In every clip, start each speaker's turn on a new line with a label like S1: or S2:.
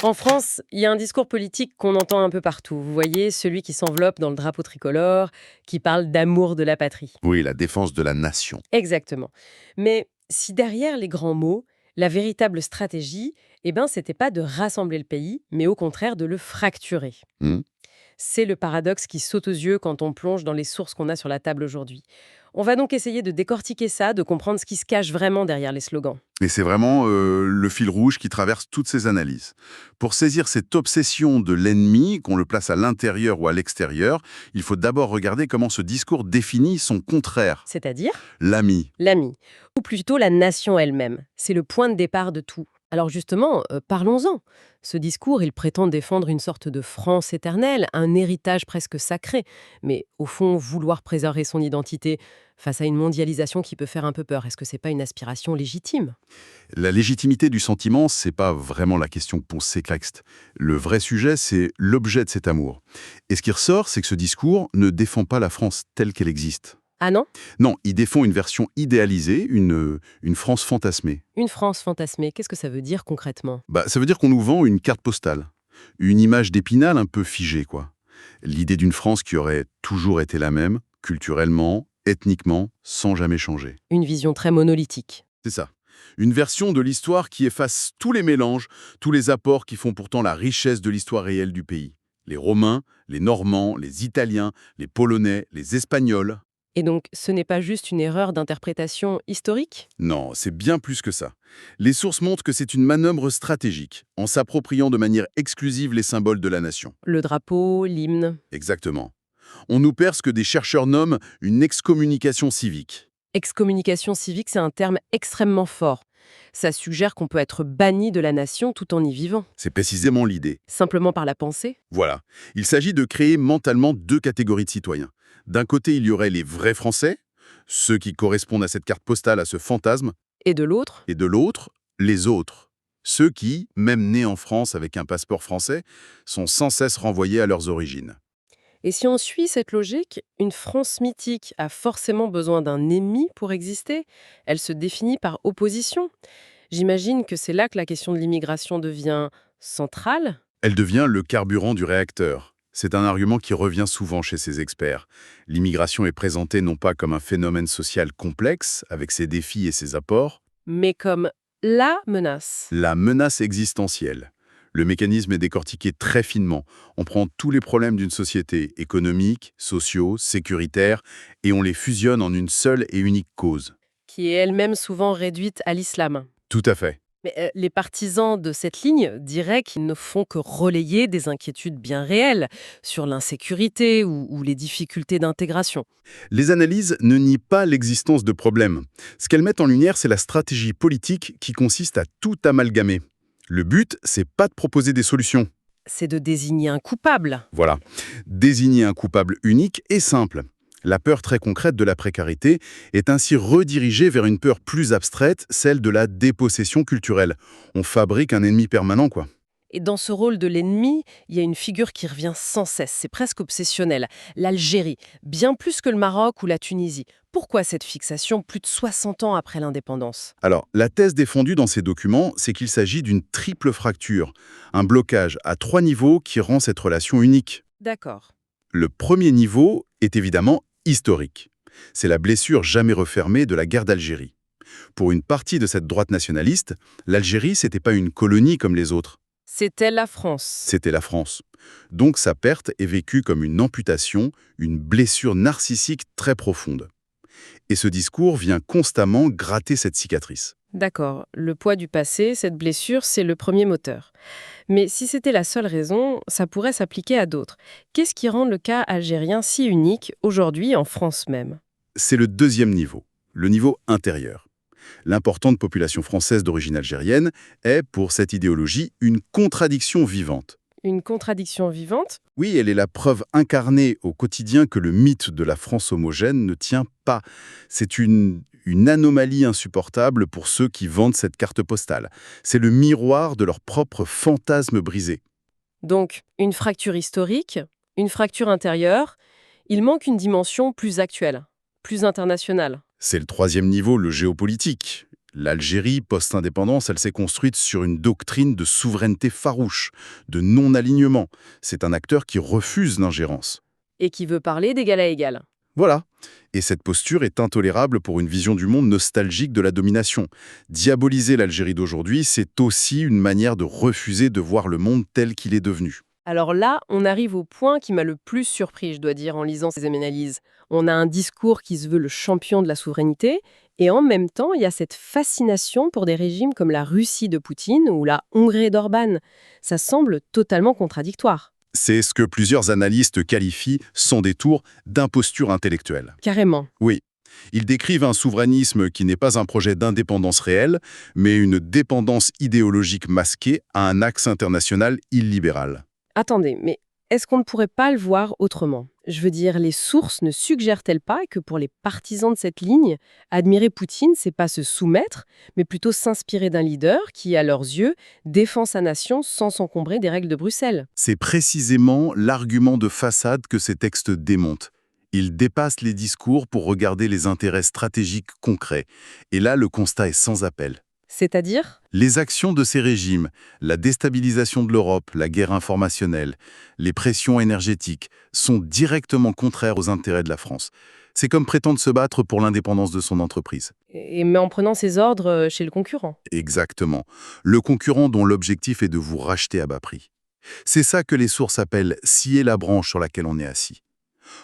S1: En France, il y a un discours politique qu'on entend un peu partout. Vous voyez, celui qui s'enveloppe dans le drapeau tricolore, qui parle d'amour de la patrie.
S2: Oui, la défense de la nation.
S1: Exactement. Mais si derrière les grands mots, la véritable stratégie, c'était pas de rassembler le pays, mais au contraire de le fracturer.
S2: Hmm.
S1: C'est le paradoxe qui saute aux yeux quand on plonge dans les sources qu'on a sur la table aujourd'hui. On va donc essayer de décortiquer ça, de comprendre ce qui se cache vraiment derrière les slogans.
S2: Et c'est vraiment le fil rouge qui traverse toutes ces analyses. Pour saisir cette obsession de l'ennemi, qu'on le place à l'intérieur ou à l'extérieur, il faut d'abord regarder comment ce discours définit son contraire,
S1: C'est-à-dire
S2: l'ami.
S1: l'ami, ou plutôt la nation elle-même. C'est le point de départ de tout. Alors justement, parlons-en. Ce discours, il prétend défendre une sorte de France éternelle, un héritage presque sacré, mais au fond, vouloir préserver son identité face à une mondialisation qui peut faire un peu peur, est-ce que c'est pas une aspiration légitime?
S2: La légitimité du sentiment, c'est pas vraiment la question que pose ces textes. Le vrai sujet, c'est l'objet de cet amour. Et ce qui ressort, c'est que ce discours ne défend pas la France telle qu'elle existe.
S1: Ah non?
S2: Non, il défend une version idéalisée, une France fantasmée.
S1: Une France fantasmée, qu'est-ce que ça veut dire concrètement?
S2: Ça veut dire qu'on nous vend une carte postale, une image d'Épinal un peu figée, quoi. L'idée d'une France qui aurait toujours été la même, culturellement, ethniquement, sans jamais changer.
S1: Une vision très monolithique.
S2: C'est ça. Une version de l'histoire qui efface tous les mélanges, tous les apports qui font pourtant la richesse de l'histoire réelle du pays. Les Romains, les Normands, les Italiens, les Polonais, les Espagnols.
S1: Et donc, ce n'est pas juste une erreur d'interprétation historique?
S2: Non, c'est bien plus que ça. Les sources montrent que c'est une manœuvre stratégique, en s'appropriant de manière exclusive les symboles de la nation.
S1: Le drapeau, l'hymne.
S2: Exactement. On nous perd ce que des chercheurs nomment une excommunication civique.
S1: Excommunication civique, c'est un terme extrêmement fort. Ça suggère qu'on peut être banni de la nation tout en y vivant,
S2: C'est précisément l'idée.
S1: simplement par la pensée.
S2: Voilà. Il s'agit de créer mentalement deux catégories de citoyens. D'un côté, il y aurait les vrais Français, ceux qui correspondent à cette carte postale, à ce fantasme,
S1: Et de l'autre,
S2: et de l'autre, les autres. Ceux qui, même nés en France avec un passeport français, sont sans cesse renvoyés à leurs origines.
S1: et si on suit cette logique, une France mythique a forcément besoin d'un ennemi pour exister. Elle se définit par opposition. J'imagine que c'est là que la question de l'immigration devient centrale.
S2: Elle devient le carburant du réacteur. C'est un argument qui revient souvent chez ces experts. L'immigration est présentée non pas comme un phénomène social complexe, avec ses défis et ses apports,
S1: Mais comme la menace.
S2: la menace existentielle. Le mécanisme est décortiqué très finement. On prend tous les problèmes d'une société, économiques, sociaux, sécuritaires, et on les fusionne en une seule et unique cause.
S1: Qui est elle-même souvent réduite à l'islam.
S2: Tout à fait.
S1: Mais les partisans de cette ligne diraient qu'ils ne font que relayer des inquiétudes bien réelles sur l'insécurité ou les difficultés d'intégration.
S2: Les analyses ne nient pas l'existence de problèmes. Ce qu'elles mettent en lumière, c'est la stratégie politique qui consiste à tout amalgamer. Le but, c'est pas de proposer des solutions.
S1: C'est de désigner un coupable.
S2: Voilà. Désigner un coupable unique et simple. La peur très concrète de la précarité est ainsi redirigée vers une peur plus abstraite, celle de la dépossession culturelle. On fabrique un ennemi permanent, quoi.
S1: Et dans ce rôle de l'ennemi, il y a une figure qui revient sans cesse, c'est presque obsessionnel, l'Algérie, bien plus que le Maroc ou la Tunisie. Pourquoi cette fixation plus de 60 ans après l'indépendance?
S2: Alors, la thèse défendue dans ces documents, c'est qu'il s'agit d'une triple fracture, un blocage à 3 niveaux qui rend cette relation unique.
S1: D'accord.
S2: Le premier niveau est évidemment historique. C'est la blessure jamais refermée de la guerre d'Algérie. Pour une partie de cette droite nationaliste, l'Algérie, c'était pas une colonie comme les autres,
S1: C'était la France.
S2: c'était la France. Donc sa perte est vécue comme une amputation, une blessure narcissique très profonde. Et ce discours vient constamment gratter cette cicatrice.
S1: D'accord, le poids du passé, cette blessure, c'est le premier moteur. Mais si c'était la seule raison, ça pourrait s'appliquer à d'autres. Qu'est-ce qui rend le cas algérien si unique aujourd'hui en France même?
S2: C'est le deuxième niveau, le niveau intérieur. L'importante population française d'origine algérienne est, pour cette idéologie, une contradiction vivante.
S1: Une contradiction vivante?
S2: Oui, elle est la preuve incarnée au quotidien que le mythe de la France homogène ne tient pas. C'est une anomalie insupportable pour ceux qui vendent cette carte postale. C'est le miroir de leur propre fantasme brisé.
S1: Donc, une fracture historique, une fracture intérieure, il manque une dimension plus actuelle, plus internationale.
S2: C'est le troisième niveau, le géopolitique. L'Algérie, post-indépendance, elle s'est construite sur une doctrine de souveraineté farouche, de non-alignement. C'est un acteur qui refuse l'ingérence.
S1: Et qui veut parler d'égal à égal.
S2: Voilà. Et cette posture est intolérable pour une vision du monde nostalgique de la domination. Diaboliser l'Algérie d'aujourd'hui, c'est aussi une manière de refuser de voir le monde tel qu'il est devenu.
S1: Alors là, on arrive au point qui m'a le plus surpris, je dois dire, en lisant ces analyses. On a un discours qui se veut le champion de la souveraineté, et en même temps, il y a cette fascination pour des régimes comme la Russie de Poutine ou la Hongrie d'Orban. Ça semble totalement contradictoire.
S2: C'est ce que plusieurs analystes qualifient, sans détour, d'imposture intellectuelle.
S1: Carrément.
S2: Oui, ils décrivent un souverainisme qui n'est pas un projet d'indépendance réelle, mais une dépendance idéologique masquée à un axe international illibéral.
S1: Attendez, mais est-ce qu'on ne pourrait pas le voir autrement? Je veux dire, les sources ne suggèrent-elles pas que pour les partisans de cette ligne, admirer Poutine, c'est pas se soumettre, mais plutôt s'inspirer d'un leader qui, à leurs yeux, défend sa nation sans s'encombrer des règles de Bruxelles?
S2: C'est précisément l'argument de façade que ces textes démontent. Ils dépassent les discours pour regarder les intérêts stratégiques concrets. Et là, le constat est sans appel.
S1: C'est-à-dire?
S2: Les actions de ces régimes, la déstabilisation de l'Europe, la guerre informationnelle, les pressions énergétiques, sont directement contraires aux intérêts de la France. C'est comme prétendre se battre pour l'indépendance de son entreprise.
S1: Mais en prenant ses ordres chez le concurrent.
S2: Exactement. Le concurrent dont l'objectif est de vous racheter à bas prix. C'est ça que les sources appellent scier la branche sur laquelle on est assis.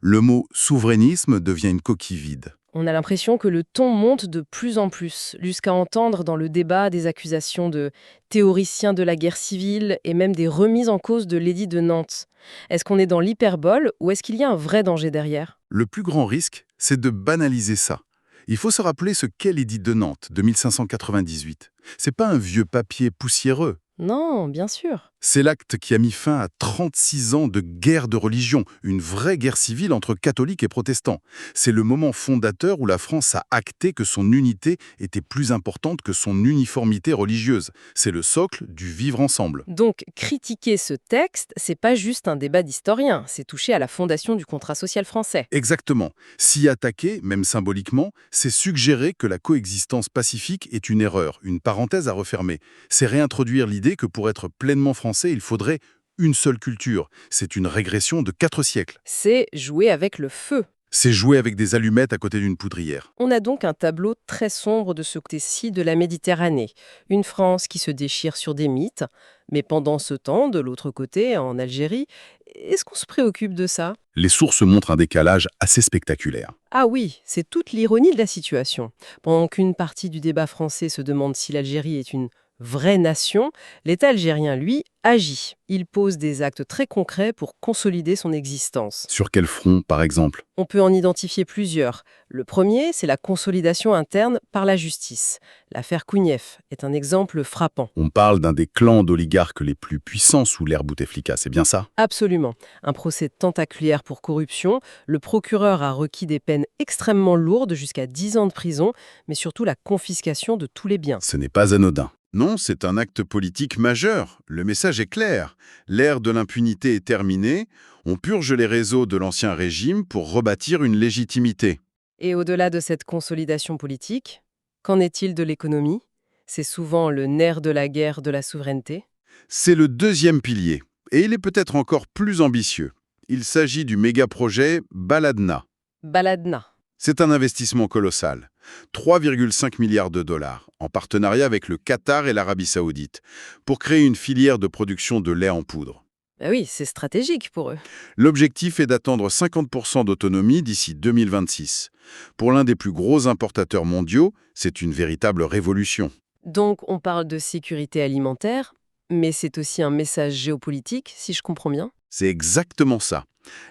S2: Le mot souverainisme devient une coquille vide.
S1: On a l'impression que le ton monte de plus en plus, jusqu'à entendre dans le débat des accusations de théoriciens de la guerre civile et même des remises en cause de l'édit de Nantes. Est-ce qu'on est dans l'hyperbole ou est-ce qu'il y a un vrai danger derrière?
S2: Le plus grand risque, c'est de banaliser ça. Il faut se rappeler ce qu'est l'édit de Nantes de 1598. C'est pas un vieux papier poussiéreux.
S1: Non, bien sûr.
S2: C'est l'acte qui a mis fin à 36 ans de guerre de religion, une vraie guerre civile entre catholiques et protestants. C'est le moment fondateur où la France a acté que son unité était plus importante que son uniformité religieuse. C'est le socle du vivre ensemble.
S1: Donc, critiquer ce texte, c'est pas juste un débat d'historiens, c'est toucher à la fondation du contrat social français.
S2: Exactement. S'y attaquer, même symboliquement, c'est suggérer que la coexistence pacifique est une erreur, une parenthèse à refermer. C'est réintroduire l'idée que pour être pleinement français, il faudrait une seule culture. C'est une régression de 4 siècles.
S1: C'est jouer avec le feu.
S2: C'est jouer avec des allumettes à côté d'une poudrière.
S1: On a donc un tableau très sombre de ce côté-ci de la Méditerranée. Une France qui se déchire sur des mythes, mais pendant ce temps, de l'autre côté, en Algérie, est-ce qu'on se préoccupe de ça?
S2: Les sources montrent un décalage assez spectaculaire.
S1: Ah oui, c'est toute l'ironie de la situation. Pendant qu'une partie du débat français se demande si l'Algérie est une vraie nation, l'État algérien, lui, agit. Il pose des actes très concrets pour consolider son existence.
S2: Sur quel front, par exemple?
S1: On peut en identifier plusieurs. Le premier, c'est la consolidation interne par la justice. L'affaire Kougnef est un exemple frappant.
S2: On parle d'un des clans d'oligarques les plus puissants sous l'ère Bouteflika, c'est bien ça?
S1: Absolument. Un procès tentaculaire pour corruption. Le procureur a requis des peines extrêmement lourdes, jusqu'à 10 ans de prison, mais surtout la confiscation de tous les biens.
S2: Ce n'est pas anodin. Non, c'est un acte politique majeur. Le message est clair. L'ère de l'impunité est terminée. On purge les réseaux de l'ancien régime pour rebâtir une légitimité.
S1: Et au-delà de cette consolidation politique, qu'en est-il de l'économie? C'est souvent le nerf de la guerre de la souveraineté.
S2: C'est le deuxième pilier. Et il est peut-être encore plus ambitieux. Il s'agit du méga-projet Baladna.
S1: Baladna.
S2: C'est un investissement colossal. 3,5 milliards de dollars, en partenariat avec le Qatar et l'Arabie Saoudite, pour créer une filière de production de lait en poudre.
S1: Ben oui, c'est stratégique pour eux.
S2: L'objectif est d'atteindre 50% d'autonomie d'ici 2026. Pour l'un des plus gros importateurs mondiaux, c'est une véritable révolution.
S1: Donc on parle de sécurité alimentaire, mais c'est aussi un message géopolitique, si je comprends bien.
S2: C'est exactement ça.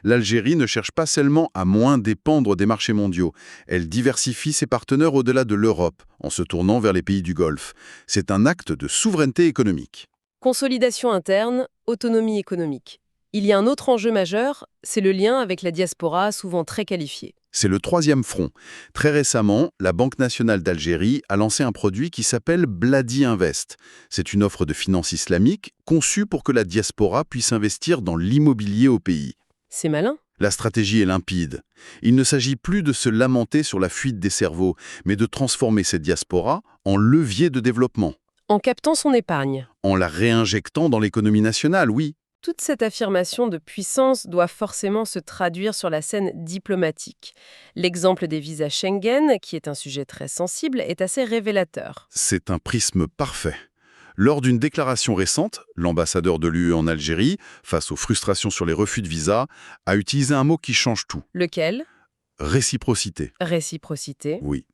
S2: L'Algérie ne cherche pas seulement à moins dépendre des marchés mondiaux. Elle diversifie ses partenaires au-delà de l'Europe, en se tournant vers les pays du Golfe. C'est un acte de souveraineté économique.
S1: Consolidation interne, autonomie économique. Il y a un autre enjeu majeur, c'est le lien avec la diaspora, souvent très qualifiée.
S2: C'est le troisième front. Très récemment, la Banque nationale d'Algérie a lancé un produit qui s'appelle Bladi Invest. C'est une offre de finance islamique conçue pour que la diaspora puisse investir dans l'immobilier au pays.
S1: C'est malin.
S2: La stratégie est limpide. Il ne s'agit plus de se lamenter sur la fuite des cerveaux, mais de transformer cette diaspora en levier de développement,
S1: En captant son épargne.
S2: en la réinjectant dans l'économie nationale, oui.
S1: Toute cette affirmation de puissance doit forcément se traduire sur la scène diplomatique. L'exemple des visas Schengen, qui est un sujet très sensible, est assez révélateur.
S2: C'est un prisme parfait. Lors d'une déclaration récente, l'ambassadeur de l'UE en Algérie, face aux frustrations sur les refus de visa, a utilisé un mot qui change tout.
S1: Lequel?
S2: Réciprocité.
S1: Réciprocité.
S2: Oui.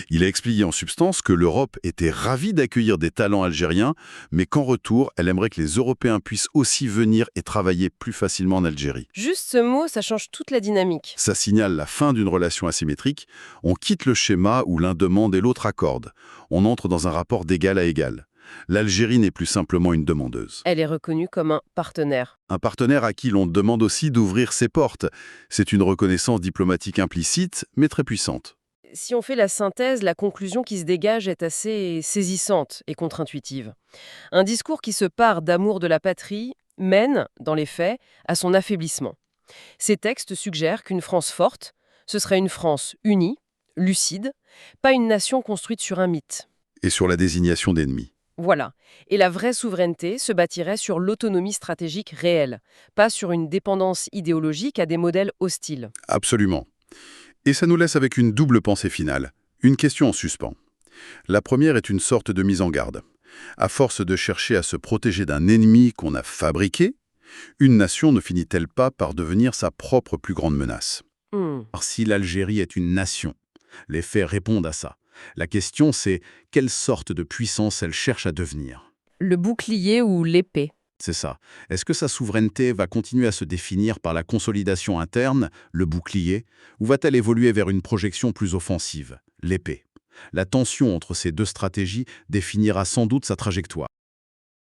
S2: Il a expliqué en substance que l'Europe était ravie d'accueillir des talents algériens, mais qu'en retour, elle aimerait que les Européens puissent aussi venir et travailler plus facilement en Algérie.
S1: Juste ce mot, ça change toute la dynamique.
S2: Ça signale la fin d'une relation asymétrique. On quitte le schéma où l'un demande et l'autre accorde. On entre dans un rapport d'égal à égal. L'Algérie n'est plus simplement une demandeuse.
S1: Elle est reconnue comme un partenaire.
S2: Un partenaire à qui l'on demande aussi d'ouvrir ses portes. C'est une reconnaissance diplomatique implicite, mais très puissante.
S1: Si on fait la synthèse, la conclusion qui se dégage est assez saisissante et contre-intuitive. Un discours qui se pare d'amour de la patrie mène, dans les faits, à son affaiblissement. Ces textes suggèrent qu'une France forte, ce serait une France unie, lucide, pas une nation construite sur un mythe.
S2: Et sur la désignation d'ennemis.
S1: Voilà. Et la vraie souveraineté se bâtirait sur l'autonomie stratégique réelle, pas sur une dépendance idéologique à des modèles hostiles.
S2: Absolument. Et ça nous laisse avec une double pensée finale. Une question en suspens. La première est une sorte de mise en garde. À force de chercher à se protéger d'un ennemi qu'on a fabriqué, une nation ne finit-elle pas par devenir sa propre plus grande menace?
S3: Alors, si l'Algérie est une nation, les faits répondent à ça. La question, c'est quelle sorte de puissance elle cherche à devenir.
S1: Le bouclier ou l'épée.
S3: C'est ça. Est-ce que sa souveraineté va continuer à se définir par la consolidation interne, le bouclier, ou va-t-elle évoluer vers une projection plus offensive, l'épée? La tension entre ces deux stratégies définira sans doute sa trajectoire.